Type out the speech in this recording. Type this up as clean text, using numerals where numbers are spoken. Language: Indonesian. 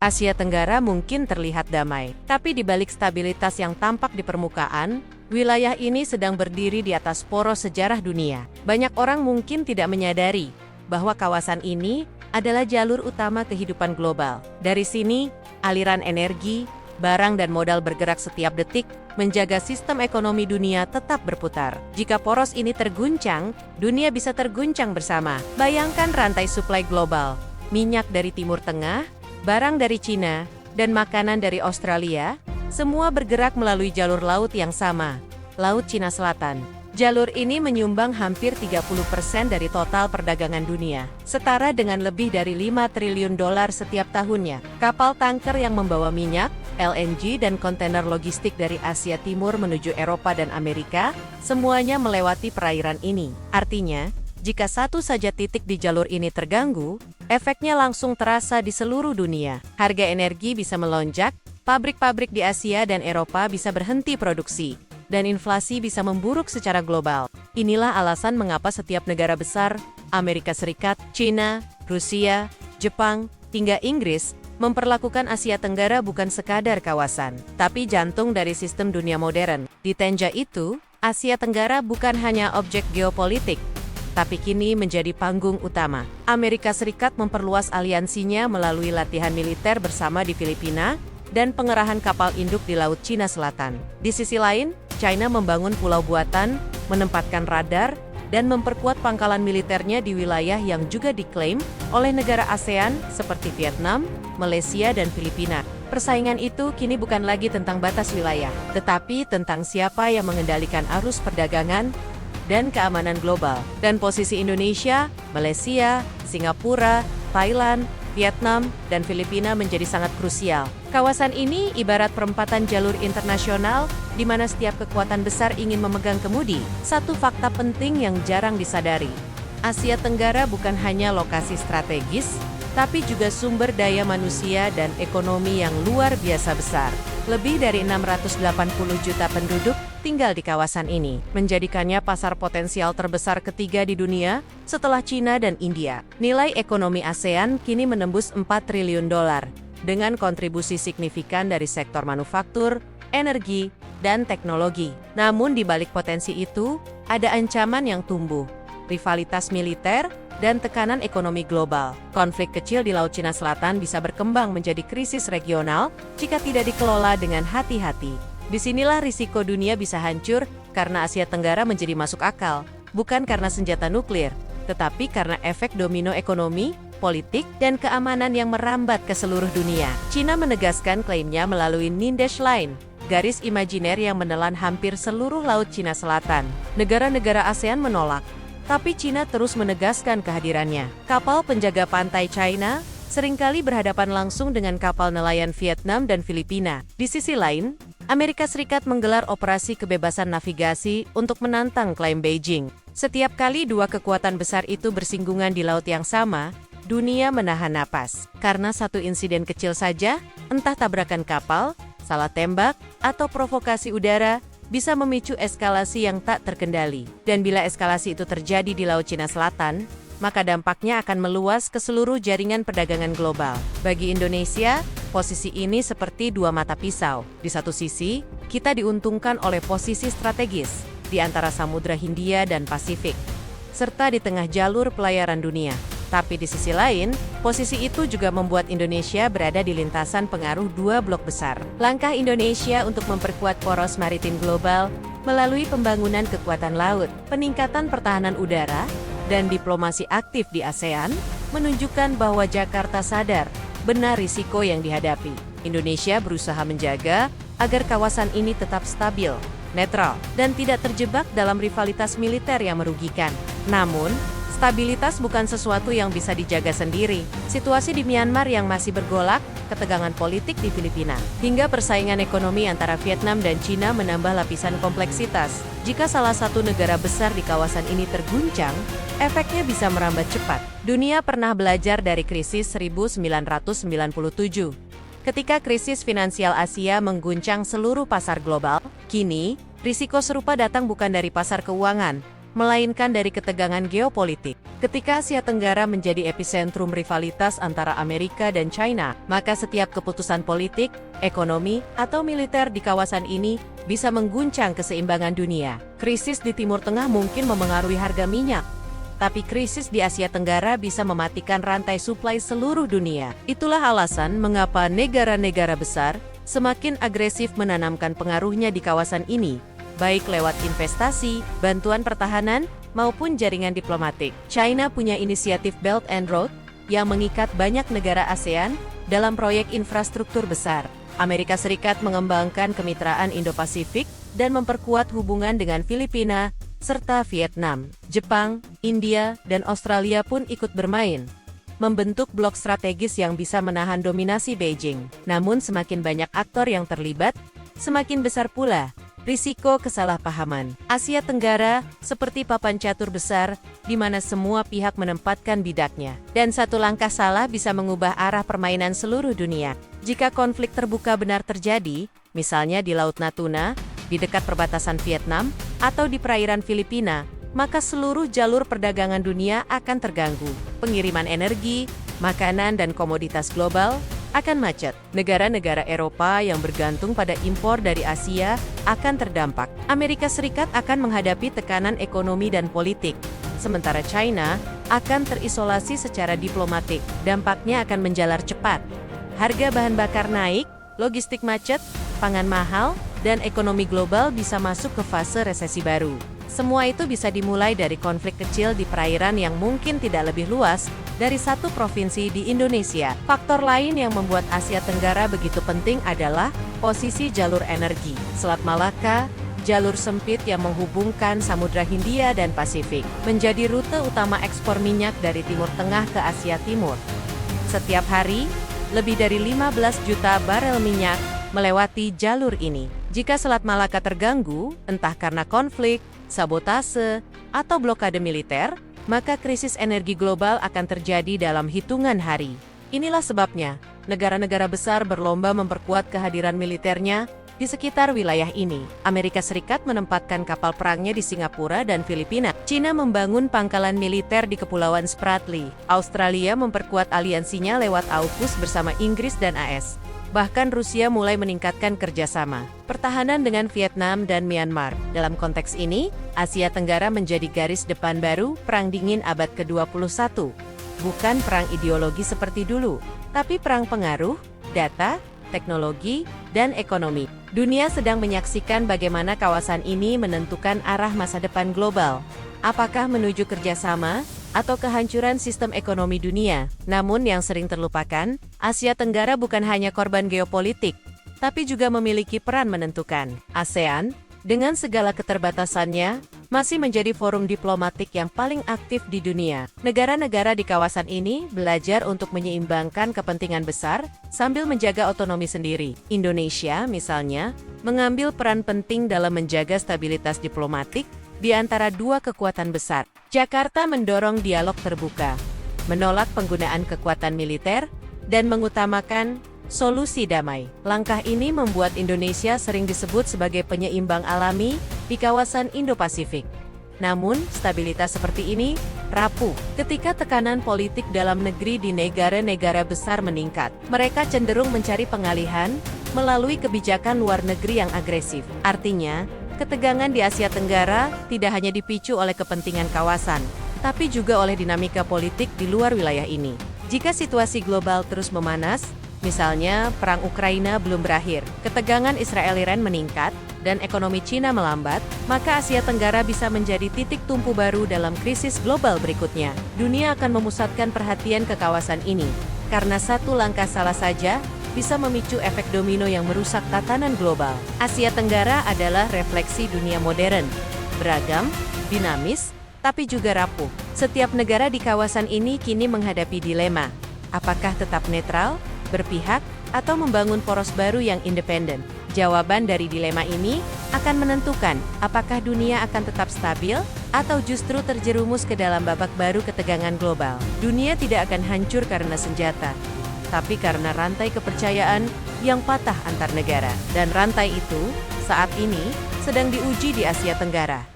Asia Tenggara mungkin terlihat damai, tapi di balik stabilitas yang tampak di permukaan, wilayah ini sedang berdiri di atas poros sejarah dunia. Banyak orang mungkin tidak menyadari bahwa kawasan ini adalah jalur utama kehidupan global. Dari sini, aliran energi, barang dan modal bergerak setiap detik, menjaga sistem ekonomi dunia tetap berputar. Jika poros ini terguncang, dunia bisa terguncang bersama. Bayangkan rantai suplai global, minyak dari Timur Tengah, barang dari Cina, dan makanan dari Australia, semua bergerak melalui jalur laut yang sama, Laut Cina Selatan. Jalur ini menyumbang hampir 30% dari total perdagangan dunia, setara dengan lebih dari 5 triliun dolar setiap tahunnya. Kapal tanker yang membawa minyak, LNG dan kontainer logistik dari Asia Timur menuju Eropa dan Amerika, semuanya melewati perairan ini. Artinya, jika satu saja titik di jalur ini terganggu, efeknya langsung terasa di seluruh dunia. Harga energi bisa melonjak, pabrik-pabrik di Asia dan Eropa bisa berhenti produksi, dan inflasi bisa memburuk secara global. Inilah alasan mengapa setiap negara besar, Amerika Serikat, China, Rusia, Jepang, hingga Inggris, memperlakukan Asia Tenggara bukan sekadar kawasan, tapi jantung dari sistem dunia modern. Di tengah itu, Asia Tenggara bukan hanya objek geopolitik, tapi kini menjadi panggung utama. Amerika Serikat memperluas aliansinya melalui latihan militer bersama di Filipina, dan pengerahan kapal induk di Laut Cina Selatan. Di sisi lain, China membangun pulau buatan, menempatkan radar, dan memperkuat pangkalan militernya di wilayah yang juga diklaim oleh negara ASEAN seperti Vietnam, Malaysia, dan Filipina. Persaingan itu kini bukan lagi tentang batas wilayah, tetapi tentang siapa yang mengendalikan arus perdagangan dan keamanan global. Dan posisi Indonesia, Malaysia, Singapura, Thailand, Vietnam, dan Filipina menjadi sangat krusial. Kawasan ini ibarat perempatan jalur internasional, di mana setiap kekuatan besar ingin memegang kemudi. Satu fakta penting yang jarang disadari, Asia Tenggara bukan hanya lokasi strategis, tapi juga sumber daya manusia dan ekonomi yang luar biasa besar. Lebih dari 680 juta penduduk tinggal di kawasan ini, menjadikannya pasar potensial terbesar ketiga di dunia setelah Cina dan India. Nilai ekonomi ASEAN kini menembus 4 triliun dolar, dengan kontribusi signifikan dari sektor manufaktur, energi, dan teknologi. Namun di balik potensi itu, ada ancaman yang tumbuh, rivalitas militer, dan tekanan ekonomi global. Konflik kecil di Laut Cina Selatan bisa berkembang menjadi krisis regional jika tidak dikelola dengan hati-hati. Disinilah risiko dunia bisa hancur karena Asia Tenggara menjadi masuk akal, bukan karena senjata nuklir, tetapi karena efek domino ekonomi, politik, dan keamanan yang merambat ke seluruh dunia. China menegaskan klaimnya melalui Nindash Line, garis imajiner yang menelan hampir seluruh Laut Cina Selatan. Negara-negara ASEAN menolak, tapi China terus menegaskan kehadirannya. Kapal penjaga pantai China seringkali berhadapan langsung dengan kapal nelayan Vietnam dan Filipina. Di sisi lain, Amerika Serikat menggelar operasi kebebasan navigasi untuk menantang klaim Beijing. Setiap kali dua kekuatan besar itu bersinggungan di laut yang sama, dunia menahan napas. Karena satu insiden kecil saja, entah tabrakan kapal, salah tembak, atau provokasi udara, bisa memicu eskalasi yang tak terkendali. Dan bila eskalasi itu terjadi di Laut Cina Selatan, maka dampaknya akan meluas ke seluruh jaringan perdagangan global. Bagi Indonesia, posisi ini seperti dua mata pisau. Di satu sisi, kita diuntungkan oleh posisi strategis di antara Samudra Hindia dan Pasifik, serta di tengah jalur pelayaran dunia. Tapi di sisi lain, posisi itu juga membuat Indonesia berada di lintasan pengaruh dua blok besar. Langkah Indonesia untuk memperkuat poros maritim global melalui pembangunan kekuatan laut, peningkatan pertahanan udara, dan diplomasi aktif di ASEAN, menunjukkan bahwa Jakarta sadar benar risiko yang dihadapi. Indonesia berusaha menjaga agar kawasan ini tetap stabil, netral, dan tidak terjebak dalam rivalitas militer yang merugikan. Namun, stabilitas bukan sesuatu yang bisa dijaga sendiri. Situasi di Myanmar yang masih bergolak, ketegangan politik di Filipina, hingga persaingan ekonomi antara Vietnam dan China menambah lapisan kompleksitas. Jika salah satu negara besar di kawasan ini terguncang, efeknya bisa merambat cepat. Dunia pernah belajar dari krisis 1997. Ketika krisis finansial Asia mengguncang seluruh pasar global, kini, risiko serupa datang bukan dari pasar keuangan, melainkan dari ketegangan geopolitik. Ketika Asia Tenggara menjadi epicentrum rivalitas antara Amerika dan China, maka setiap keputusan politik, ekonomi, atau militer di kawasan ini bisa mengguncang keseimbangan dunia. Krisis di Timur Tengah mungkin memengaruhi harga minyak, tapi krisis di Asia Tenggara bisa mematikan rantai suplai seluruh dunia. Itulah alasan mengapa negara-negara besar semakin agresif menanamkan pengaruhnya di kawasan ini, baik lewat investasi, bantuan pertahanan, maupun jaringan diplomatik. China punya inisiatif Belt and Road yang mengikat banyak negara ASEAN dalam proyek infrastruktur besar. Amerika Serikat mengembangkan kemitraan Indo-Pasifik dan memperkuat hubungan dengan Filipina, serta Vietnam, Jepang, India, dan Australia pun ikut bermain, membentuk blok strategis yang bisa menahan dominasi Beijing. Namun semakin banyak aktor yang terlibat, semakin besar pula risiko kesalahpahaman. Asia Tenggara seperti papan catur besar, di mana semua pihak menempatkan bidaknya. Dan satu langkah salah bisa mengubah arah permainan seluruh dunia. Jika konflik terbuka benar terjadi, misalnya di Laut Natuna, di dekat perbatasan Vietnam, atau di perairan Filipina, maka seluruh jalur perdagangan dunia akan terganggu. Pengiriman energi, makanan, dan komoditas global akan macet. Negara-negara Eropa yang bergantung pada impor dari Asia akan terdampak. Amerika Serikat akan menghadapi tekanan ekonomi dan politik, sementara China akan terisolasi secara diplomatik. Dampaknya akan menjalar cepat. Harga bahan bakar naik, logistik macet, pangan mahal, dan ekonomi global bisa masuk ke fase resesi baru. Semua itu bisa dimulai dari konflik kecil di perairan yang mungkin tidak lebih luas dari satu provinsi di Indonesia. Faktor lain yang membuat Asia Tenggara begitu penting adalah posisi jalur energi. Selat Malaka, jalur sempit yang menghubungkan Samudra Hindia dan Pasifik, menjadi rute utama ekspor minyak dari Timur Tengah ke Asia Timur. Setiap hari, lebih dari 15 juta barel minyak melewati jalur ini. Jika Selat Malaka terganggu, entah karena konflik, sabotase, atau blokade militer, maka krisis energi global akan terjadi dalam hitungan hari. Inilah sebabnya, negara-negara besar berlomba memperkuat kehadiran militernya di sekitar wilayah ini. Amerika Serikat menempatkan kapal perangnya di Singapura dan Filipina. China membangun pangkalan militer di Kepulauan Spratly. Australia memperkuat aliansinya lewat AUKUS bersama Inggris dan AS. Bahkan Rusia mulai meningkatkan kerjasama pertahanan dengan Vietnam dan Myanmar. Dalam konteks ini, Asia Tenggara menjadi garis depan baru Perang Dingin abad ke-21. Bukan perang ideologi seperti dulu, tapi perang pengaruh, data, teknologi, dan ekonomi. Dunia sedang menyaksikan bagaimana kawasan ini menentukan arah masa depan global. Apakah menuju kerjasama atau kehancuran sistem ekonomi dunia? Namun yang sering terlupakan, Asia Tenggara bukan hanya korban geopolitik, tapi juga memiliki peran menentukan. ASEAN, dengan segala keterbatasannya, masih menjadi forum diplomatik yang paling aktif di dunia. Negara-negara di kawasan ini belajar untuk menyeimbangkan kepentingan besar sambil menjaga otonomi sendiri. Indonesia, misalnya, mengambil peran penting dalam menjaga stabilitas diplomatik di antara dua kekuatan besar. Jakarta mendorong dialog terbuka, menolak penggunaan kekuatan militer, dan mengutamakan solusi damai. Langkah ini membuat Indonesia sering disebut sebagai penyeimbang alami di kawasan Indo-Pasifik. Namun, stabilitas seperti ini rapuh ketika tekanan politik dalam negeri di negara-negara besar meningkat. Mereka cenderung mencari pengalihan melalui kebijakan luar negeri yang agresif. Artinya, ketegangan di Asia Tenggara tidak hanya dipicu oleh kepentingan kawasan, tapi juga oleh dinamika politik di luar wilayah ini. Jika situasi global terus memanas, misalnya perang Ukraina belum berakhir, ketegangan Israel-Iran meningkat, dan ekonomi Cina melambat, maka Asia Tenggara bisa menjadi titik tumpu baru dalam krisis global berikutnya. Dunia akan memusatkan perhatian ke kawasan ini, karena satu langkah salah saja bisa memicu efek domino yang merusak tatanan global. Asia Tenggara adalah refleksi dunia modern, beragam, dinamis, tapi juga rapuh. Setiap negara di kawasan ini kini menghadapi dilema. Apakah tetap netral, berpihak, atau membangun poros baru yang independen? Jawaban dari dilema ini akan menentukan apakah dunia akan tetap stabil atau justru terjerumus ke dalam babak baru ketegangan global. Dunia tidak akan hancur karena senjata, tapi karena rantai kepercayaan yang patah antar negara. Dan rantai itu saat ini sedang diuji di Asia Tenggara.